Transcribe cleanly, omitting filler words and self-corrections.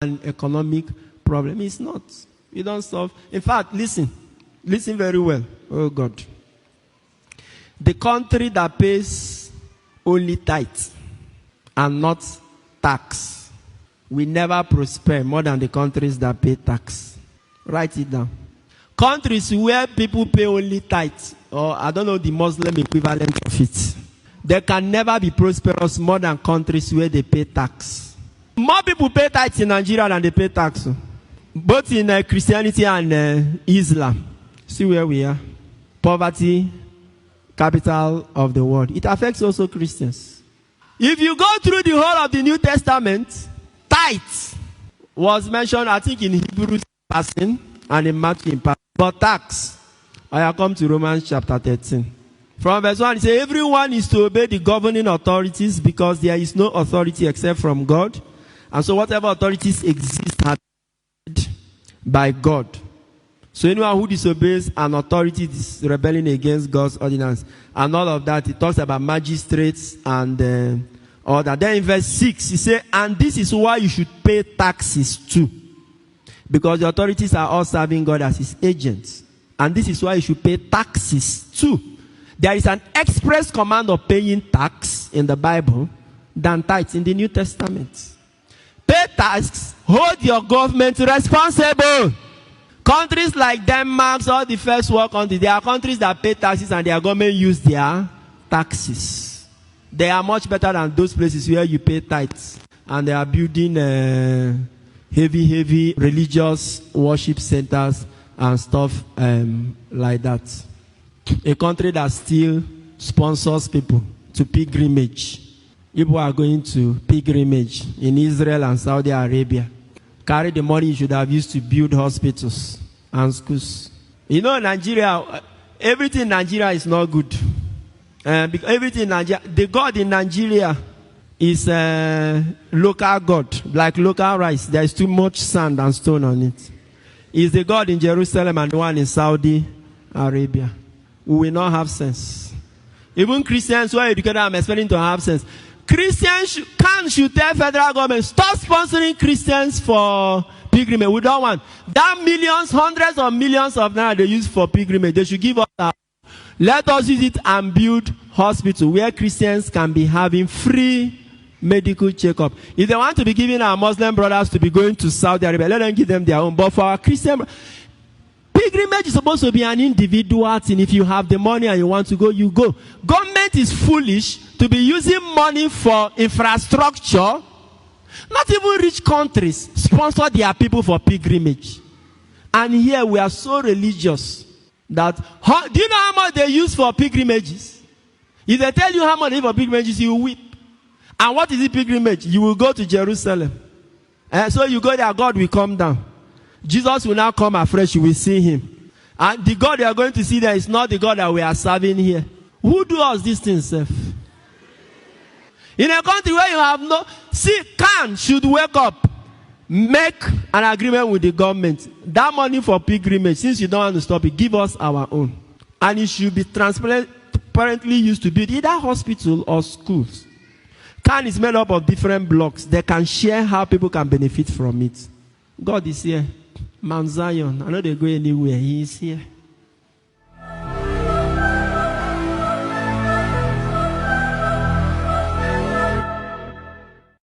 an economic problem. It's not. We don't solve. In fact, listen very well. Oh God. The country that pays only tithe and not tax will never prosper more than the countries that pay tax. Write it down. Countries where people pay only tithe, or I don't know the Muslim equivalent of it, they can never be prosperous more than countries where they pay tax. More people pay tithe in Nigeria than they pay tax. Both in Christianity and Islam. See where we are. Poverty, capital of the world. It affects also Christians. If you go through the whole of the New Testament, tithe was mentioned, I think, in Hebrews passing and in Matthew in passing. But tax, I come to Romans chapter 13. From verse 1, it says, everyone is to obey the governing authorities because there is no authority except from God. And so whatever authorities exist are by God. So anyone who disobeys an authority is rebelling against God's ordinance. And all of that, it talks about magistrates and all that. Then in verse 6, he says, and this is why you should pay taxes too. Because the authorities are all serving God as his agents. And this is why you should pay taxes too. There is an express command of paying tax in the Bible than tithes in the New Testament. Pay tax, hold your government responsible. Countries like Denmark, all the first world countries, there are countries that pay taxes and their government use their taxes. They are much better than those places where you pay tithes. And they are building heavy religious worship centers and stuff like that. A country that still sponsors people to pilgrimage. People are going to pilgrimage in Israel and Saudi Arabia. Carry the money you should have used to build hospitals and schools. You know, Nigeria, everything in Nigeria is not good. Because everything in Nigeria, the God in Nigeria is a local God, like local rice. There is too much sand and stone on it. Is the God in Jerusalem and the one in Saudi Arabia. We will not have sense. Even Christians who are educated, I'm expecting to have sense. Christians should tell federal government, stop sponsoring Christians for pilgrimage. We don't want that millions, hundreds of millions of naira they use for pilgrimage. They should give us that. Let us use it and build hospitals where Christians can be having free medical checkup. If they want to be giving our Muslim brothers to be going to Saudi Arabia, let them give them their own. But for our Christian, pilgrimage is supposed to be an individual thing. If you have the money and you want to go, you go. Government is foolish to be using money for infrastructure. Not even rich countries sponsor their people for pilgrimage. And here we are so religious that, do you know how much they use for pilgrimages? If they tell you how much they use for pilgrimages, you will weep. And what is the pilgrimage? You will go to Jerusalem. And so you go there, God will come down. Jesus will now come afresh, you will see him. And the God you are going to see there is not the God that we are serving here. Who do us these things, self? In a country where you have no... See, Khan should wake up. Make an agreement with the government. That money for pilgrimage, since you don't want to stop it, give us our own. And it should be transparently used to build either hospital or schools. Khan is made up of different blocks. They can share how people can benefit from it. God is here. Mount Zion. I know they go anywhere. He is here.